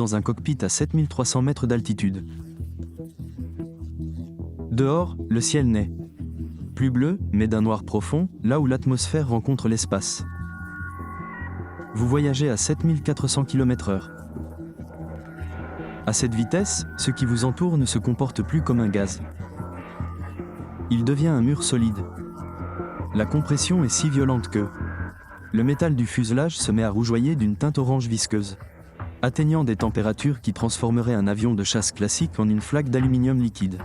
dans un cockpit à 7300 mètres d'altitude. Dehors, le ciel n'est plus bleu, mais d'un noir profond, là où l'atmosphère rencontre l'espace. Vous voyagez à 7400 km/h. À cette vitesse, ce qui vous entoure ne se comporte plus comme un gaz. Il devient un mur solide. La compression est si violente que le métal du fuselage se met à rougeoyer d'une teinte orange visqueuse, atteignant des températures qui transformeraient un avion de chasse classique en une flaque d'aluminium liquide.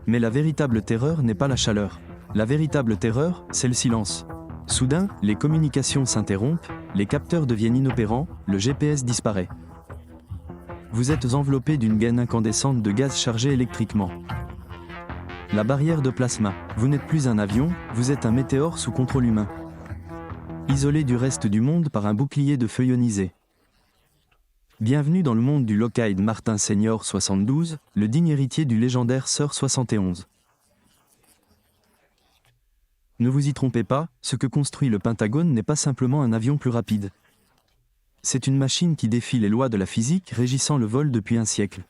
Mais la véritable terreur n'est pas la chaleur. La véritable terreur, c'est le silence. Soudain, les communications s'interrompent, les capteurs deviennent inopérants, le GPS disparaît. Vous êtes enveloppé d'une gaine incandescente de gaz chargé électriquement. La barrière de plasma. Vous n'êtes plus un avion, vous êtes un météore sous contrôle humain. Isolé du reste du monde par un bouclier de feu ionisé. Bienvenue dans le monde du Lockheed Martin Senior 72, le digne héritier du légendaire Sir 71. Ne vous y trompez pas, ce que construit le Pentagone n'est pas simplement un avion plus rapide. C'est une machine qui défie les lois de la physique régissant le vol depuis un siècle.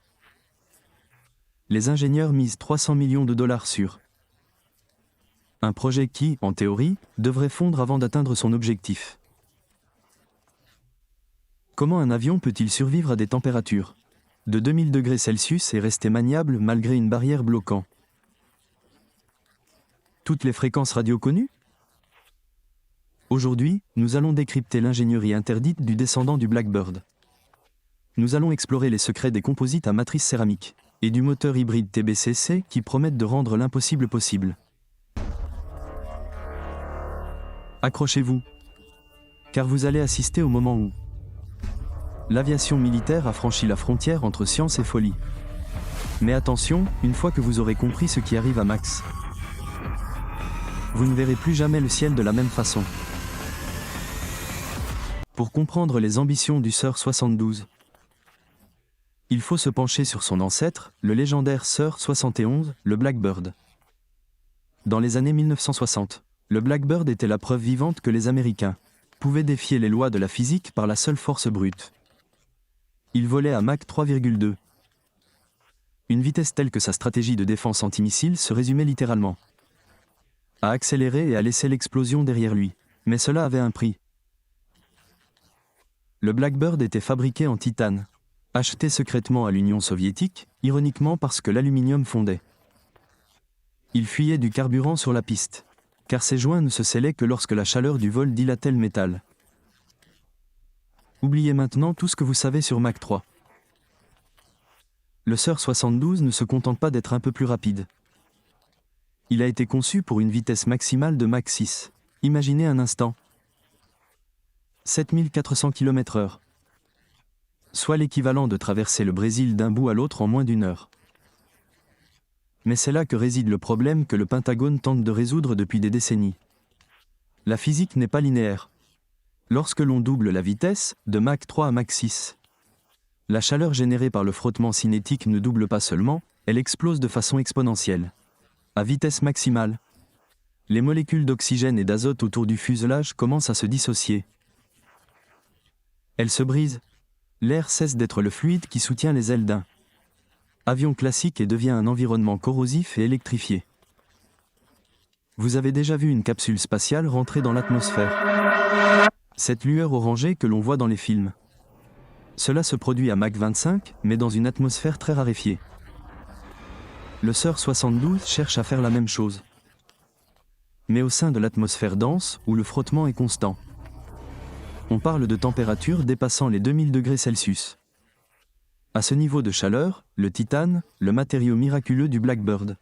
Les ingénieurs misent 300 millions de dollars sur un projet qui, en théorie, devrait fondre avant d'atteindre son objectif. Comment un avion peut-il survivre à des températures de 2000 degrés Celsius et rester maniable malgré une barrière bloquant toutes les fréquences radio connues? Aujourd'hui, nous allons décrypter l'ingénierie interdite du descendant du Blackbird. Nous allons explorer les secrets des composites à matrice céramique et du moteur hybride TBCC qui promettent de rendre l'impossible possible. Accrochez-vous, car vous allez assister au moment où l'aviation militaire a franchi la frontière entre science et folie. Mais attention, une fois que vous aurez compris ce qui arrive à Max, vous ne verrez plus jamais le ciel de la même façon. Pour comprendre les ambitions du Sir 72, il faut se pencher sur son ancêtre, le légendaire Sir 71, le Blackbird. Dans les années 1960, le Blackbird était la preuve vivante que les Américains pouvaient défier les lois de la physique par la seule force brute. Il volait à Mach 3,2. Une vitesse telle que sa stratégie de défense antimissile se résumait littéralement à accélérer et à laisser l'explosion derrière lui. Mais cela avait un prix. Le Blackbird était fabriqué en titane, acheté secrètement à l'Union soviétique, ironiquement parce que l'aluminium fondait. Il fuyait du carburant sur la piste, car ses joints ne se scellaient que lorsque la chaleur du vol dilatait le métal. Oubliez maintenant tout ce que vous savez sur Mach 3. Le Sir 72 ne se contente pas d'être un peu plus rapide. Il a été conçu pour une vitesse maximale de Mach 6. Imaginez un instant. 7400 km/h. Soit l'équivalent de traverser le Brésil d'un bout à l'autre en moins d'une heure. Mais c'est là que réside le problème que le Pentagone tente de résoudre depuis des décennies. La physique n'est pas linéaire. Lorsque l'on double la vitesse, de Mach 3 à Mach 6, la chaleur générée par le frottement cinétique ne double pas seulement, elle explose de façon exponentielle. À vitesse maximale, les molécules d'oxygène et d'azote autour du fuselage commencent à se dissocier. Elles se brisent. L'air cesse d'être le fluide qui soutient les ailes d'un avion classique et devient un environnement corrosif et électrifié. Vous avez déjà vu une capsule spatiale rentrer dans l'atmosphère. Cette lueur orangée que l'on voit dans les films. Cela se produit à Mach 25, mais dans une atmosphère très raréfiée. Le Sir 72 cherche à faire la même chose. Mais au sein de l'atmosphère dense, où le frottement est constant. On parle de températures dépassant les 2000 degrés Celsius. À ce niveau de chaleur, le titane, le matériau miraculeux du Blackbird,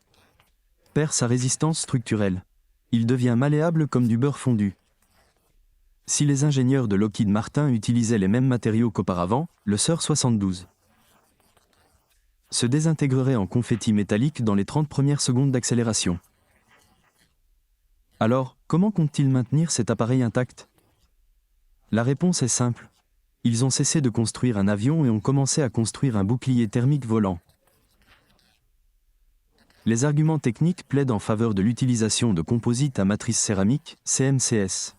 perd sa résistance structurelle. Il devient malléable comme du beurre fondu. Si les ingénieurs de Lockheed Martin utilisaient les mêmes matériaux qu'auparavant, le Sir 72 se désintégrerait en confetti métallique dans les 30 premières secondes d'accélération. Alors, comment comptent-ils maintenir cet appareil intact? La réponse est simple. Ils ont cessé de construire un avion et ont commencé à construire un bouclier thermique volant. Les arguments techniques plaident en faveur de l'utilisation de composites à matrice céramique, CMCS.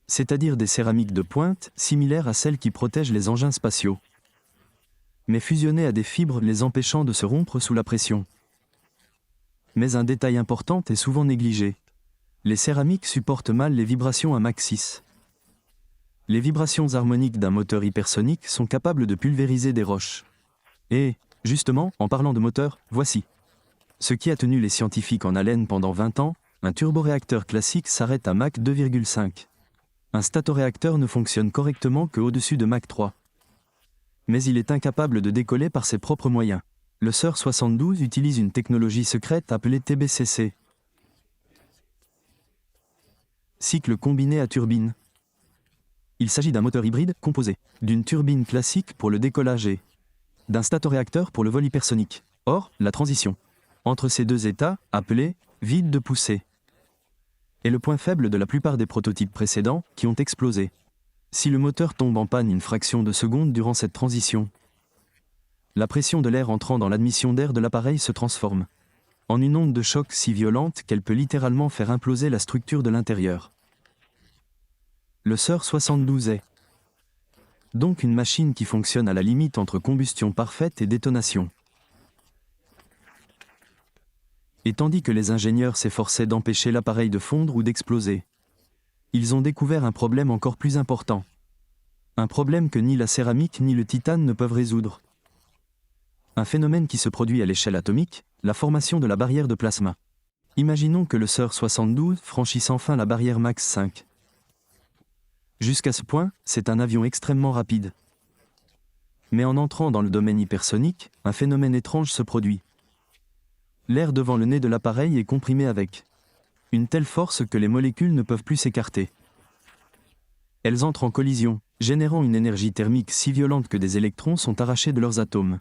C'est-à-dire des céramiques de pointe, similaires à celles qui protègent les engins spatiaux. mais fusionnés à des fibres les empêchant de se rompre sous la pression. Mais un détail important est souvent négligé. Les céramiques supportent mal les vibrations à Mach 6. Les vibrations harmoniques d'un moteur hypersonique sont capables de pulvériser des roches. Et, justement, en parlant de moteur, voici ce qui a tenu les scientifiques en haleine pendant 20 ans, un turboréacteur classique s'arrête à Mach 2,5. Un statoréacteur ne fonctionne correctement qu'au-dessus de Mach 3. Mais il est incapable de décoller par ses propres moyens. Le SER 72 utilise une technologie secrète appelée TBCC. Cycle combiné à turbine. Il s'agit d'un moteur hybride composé d'une turbine classique pour le décollage et d'un statoréacteur pour le vol hypersonique. Or, la transition entre ces deux états, appelée vide de poussée, est le point faible de la plupart des prototypes précédents qui ont explosé. Si le moteur tombe en panne une fraction de seconde durant cette transition, la pression de l'air entrant dans l'admission d'air de l'appareil se transforme en une onde de choc si violente qu'elle peut littéralement faire imploser la structure de l'intérieur. Le SER 72 est donc une machine qui fonctionne à la limite entre combustion parfaite et détonation. Et tandis que les ingénieurs s'efforçaient d'empêcher l'appareil de fondre ou d'exploser, ils ont découvert un problème encore plus important. Un problème que ni la céramique ni le titane ne peuvent résoudre. Un phénomène qui se produit à l'échelle atomique, la formation de la barrière de plasma. Imaginons que le SER 72 franchisse enfin la barrière Mach 5. Jusqu'à ce point, c'est un avion extrêmement rapide. Mais en entrant dans le domaine hypersonique, un phénomène étrange se produit. L'air devant le nez de l'appareil est comprimé avec une telle force que les molécules ne peuvent plus s'écarter. Elles entrent en collision, générant une énergie thermique si violente que des électrons sont arrachés de leurs atomes.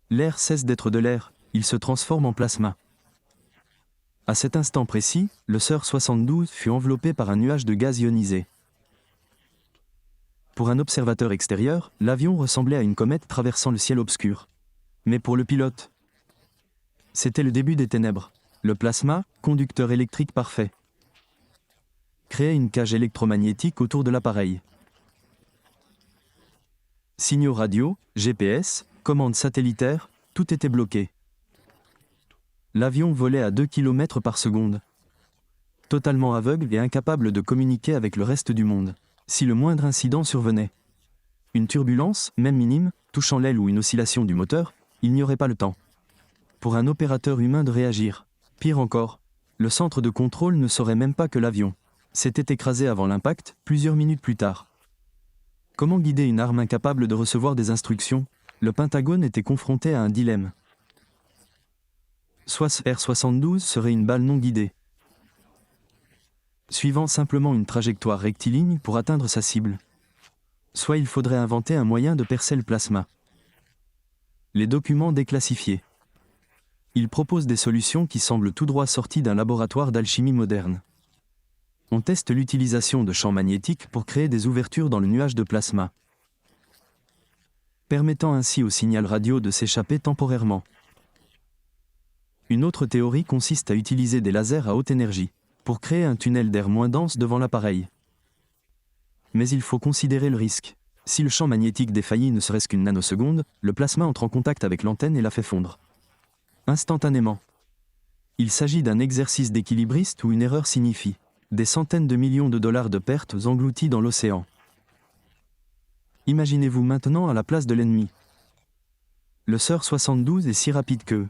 L'air cesse d'être de l'air, il se transforme en plasma. À cet instant précis, le SER 72 fut enveloppé par un nuage de gaz ionisé. Pour un observateur extérieur, l'avion ressemblait à une comète traversant le ciel obscur. Mais pour le pilote, c'était le début des ténèbres. Le plasma, conducteur électrique parfait, créait une cage électromagnétique autour de l'appareil. Signaux radio, GPS, commandes satellitaires, tout était bloqué. L'avion volait à 2 km par seconde. Totalement aveugle et incapable de communiquer avec le reste du monde. Si le moindre incident survenait, une turbulence, même minime, touchant l'aile ou une oscillation du moteur, il n'y aurait pas le temps pour un opérateur humain de réagir. Pire encore, le centre de contrôle ne saurait même pas que l'avion s'était écrasé avant l'impact, plusieurs minutes plus tard. Comment guider une arme incapable de recevoir des instructions? Le Pentagone était confronté à un dilemme. Soit ce R-72 serait une balle non guidée, suivant simplement une trajectoire rectiligne pour atteindre sa cible. Soit il faudrait inventer un moyen de percer le plasma. Les documents déclassifiés. Ils proposent des solutions qui semblent tout droit sorties d'un laboratoire d'alchimie moderne. On teste l'utilisation de champs magnétiques pour créer des ouvertures dans le nuage de plasma, permettant ainsi au signal radio de s'échapper temporairement. Une autre théorie consiste à utiliser des lasers à haute énergie pour créer un tunnel d'air moins dense devant l'appareil. Mais il faut considérer le risque. Si le champ magnétique défaillit ne serait-ce qu'une nanoseconde, le plasma entre en contact avec l'antenne et la fait fondre instantanément. Il s'agit d'un exercice d'équilibriste où une erreur signifie des centaines de millions de dollars de pertes englouties dans l'océan. Imaginez-vous maintenant à la place de l'ennemi. Le SER 72 est si rapide que,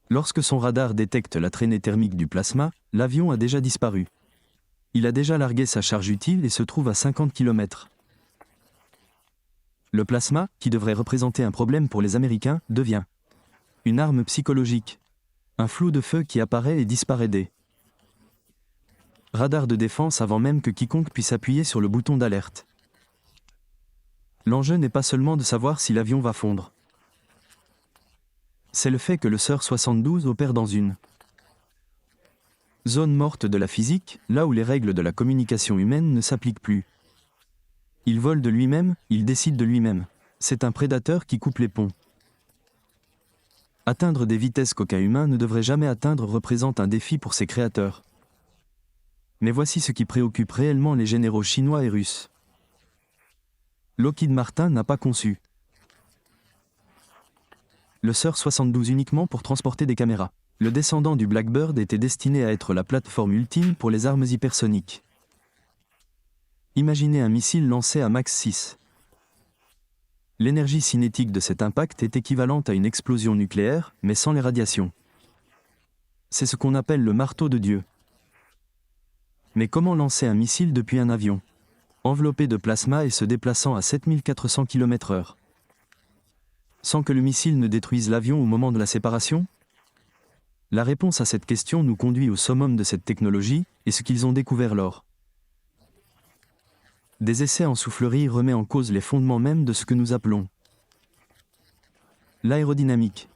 lorsque son radar détecte la traînée thermique du plasma, l'avion a déjà disparu. Il a déjà largué sa charge utile et se trouve à 50 km. Le plasma, qui devrait représenter un problème pour les Américains, devient une arme psychologique. Un flou de feu qui apparaît et disparaît des radars de défense avant même que quiconque puisse appuyer sur le bouton d'alerte. L'enjeu n'est pas seulement de savoir si l'avion va fondre. C'est le fait que le SER 72 opère dans une zone morte de la physique, là où les règles de la communication humaine ne s'appliquent plus. Il vole de lui-même, il décide de lui-même. C'est un prédateur qui coupe les ponts. Atteindre des vitesses qu'aucun humain ne devrait jamais atteindre représente un défi pour ses créateurs. Mais voici ce qui préoccupe réellement les généraux chinois et russes. Lockheed Martin n'a pas conçu le SR 72 uniquement pour transporter des caméras. Le descendant du Blackbird était destiné à être la plateforme ultime pour les armes hypersoniques. Imaginez un missile lancé à Mach 6. L'énergie cinétique de cet impact est équivalente à une explosion nucléaire, mais sans les radiations. C'est ce qu'on appelle le marteau de Dieu. Mais comment lancer un missile depuis un avion, enveloppé de plasma et se déplaçant à 7400 km/h, sans que le missile ne détruise l'avion au moment de la séparation? La réponse à cette question nous conduit au summum de cette technologie et ce qu'ils ont découvert lors des essais en soufflerie remet en cause les fondements même de ce que nous appelons l'aérodynamique.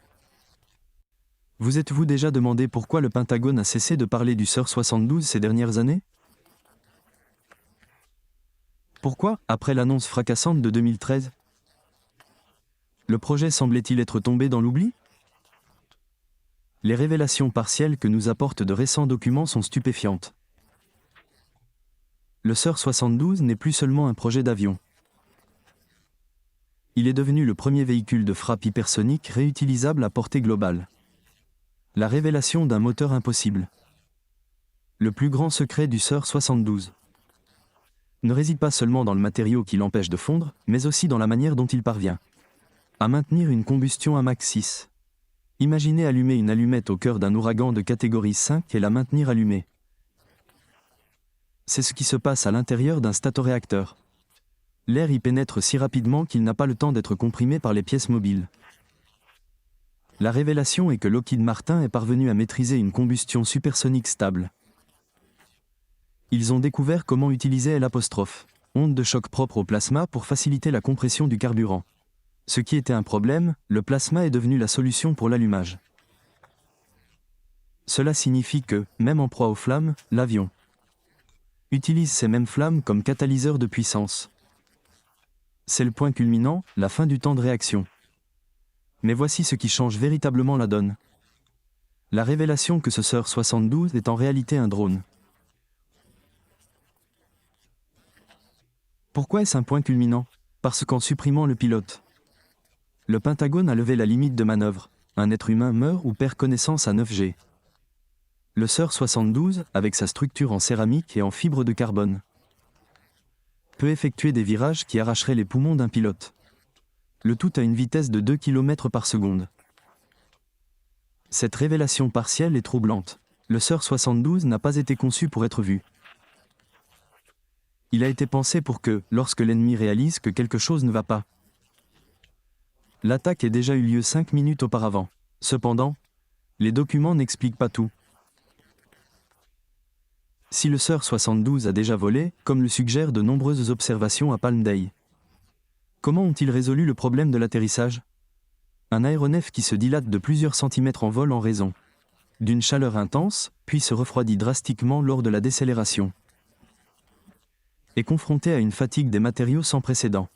Vous êtes-vous déjà demandé pourquoi le Pentagone a cessé de parler du SR 72 ces dernières années? Pourquoi, après l'annonce fracassante de 2013, le projet semblait-il être tombé dans l'oubli? Les révélations partielles que nous apportent de récents documents sont stupéfiantes. Le SR 72 n'est plus seulement un projet d'avion. Il est devenu le premier véhicule de frappe hypersonique réutilisable à portée globale. La révélation d'un moteur impossible. Le plus grand secret du SR 72 ne réside pas seulement dans le matériau qui l'empêche de fondre, mais aussi dans la manière dont il parvient à maintenir une combustion à Mach 6. Imaginez allumer une allumette au cœur d'un ouragan de catégorie 5 et la maintenir allumée. C'est ce qui se passe à l'intérieur d'un statoréacteur. L'air y pénètre si rapidement qu'il n'a pas le temps d'être comprimé par les pièces mobiles. La révélation est que Lockheed Martin est parvenu à maîtriser une combustion supersonique stable. Ils ont découvert comment utiliser onde de choc propre au plasma pour faciliter la compression du carburant. Ce qui était un problème, le plasma est devenu la solution pour l'allumage. Cela signifie que, même en proie aux flammes, l'avion utilise ces mêmes flammes comme catalyseur de puissance. C'est le point culminant, la fin du temps de réaction. Mais voici ce qui change véritablement la donne. La révélation que ce SR 72 est en réalité un drone. Pourquoi est-ce un point culminant? Parce qu'en supprimant le pilote, le Pentagone a levé la limite de manœuvre. Un être humain meurt ou perd connaissance à 9G. Le SR 72, avec sa structure en céramique et en fibre de carbone, peut effectuer des virages qui arracheraient les poumons d'un pilote. Le tout à une vitesse de 2 km par seconde. Cette révélation partielle est troublante. Le SR 72 n'a pas été conçu pour être vu. Il a été pensé pour que, lorsque l'ennemi réalise que quelque chose ne va pas, l'attaque ait déjà eu lieu 5 minutes auparavant. Cependant, les documents n'expliquent pas tout. Si le SR 72 a déjà volé, comme le suggèrent de nombreuses observations à Palm Day, comment ont-ils résolu le problème de l'atterrissage? Un aéronef qui se dilate de plusieurs centimètres en vol en raison d'une chaleur intense, puis se refroidit drastiquement lors de la décélération, est confronté à une fatigue des matériaux sans précédent.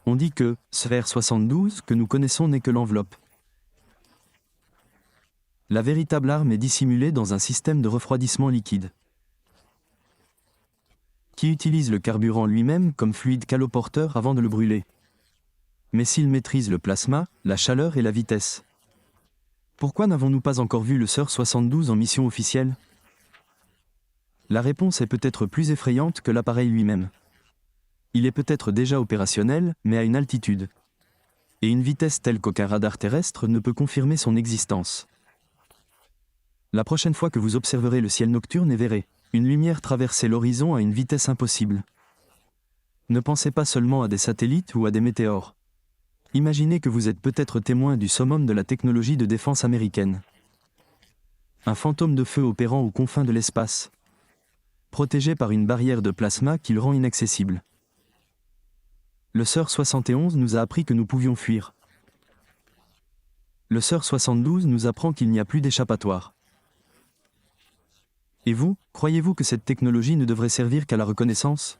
On dit que SR 72 que nous connaissons n'est que l'enveloppe. La véritable arme est dissimulée dans un système de refroidissement liquide, qui utilise le carburant lui-même comme fluide caloporteur avant de le brûler. Mais s'il maîtrise le plasma, la chaleur et la vitesse, pourquoi n'avons-nous pas encore vu le SR 72 en mission officielle? La réponse est peut-être plus effrayante que l'appareil lui-même. Il est peut-être déjà opérationnel, mais à une altitude et une vitesse telle qu'aucun radar terrestre ne peut confirmer son existence. La prochaine fois que vous observerez le ciel nocturne et verrez une lumière traverser l'horizon à une vitesse impossible, ne pensez pas seulement à des satellites ou à des météores. Imaginez que vous êtes peut-être témoin du summum de la technologie de défense américaine. Un fantôme de feu opérant aux confins de l'espace, protégé par une barrière de plasma qui le rend inaccessible. Le SR 71 nous a appris que nous pouvions fuir. Le SR 72 nous apprend qu'il n'y a plus d'échappatoire. Et vous, croyez-vous que cette technologie ne devrait servir qu'à la reconnaissance?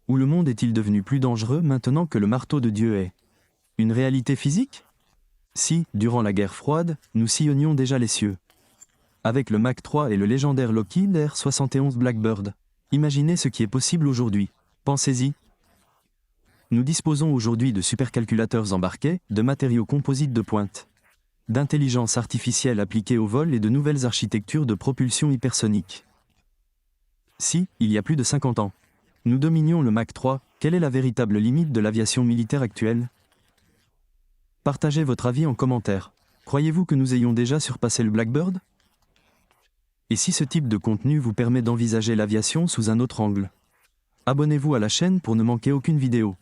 Ou le monde est-il devenu plus dangereux maintenant que le marteau de Dieu est une réalité physique? Si, durant la guerre froide, nous sillonnions déjà les cieux, avec le Mach 3 et le légendaire Lockheed R-71 Blackbird, Imaginez ce qui est possible aujourd'hui. Pensez-y. Nous disposons aujourd'hui de supercalculateurs embarqués, de matériaux composites de pointe, d'intelligence artificielle appliquée au vol et de nouvelles architectures de propulsion hypersonique. Si, il y a plus de 50 ans, nous dominions le Mach 3, quelle est la véritable limite de l'aviation militaire actuelle? Partagez votre avis en commentaire. Croyez-vous que nous ayons déjà surpassé le Blackbird? Et si ce type de contenu vous permet d'envisager l'aviation sous un autre angle? Abonnez-vous à la chaîne pour ne manquer aucune vidéo.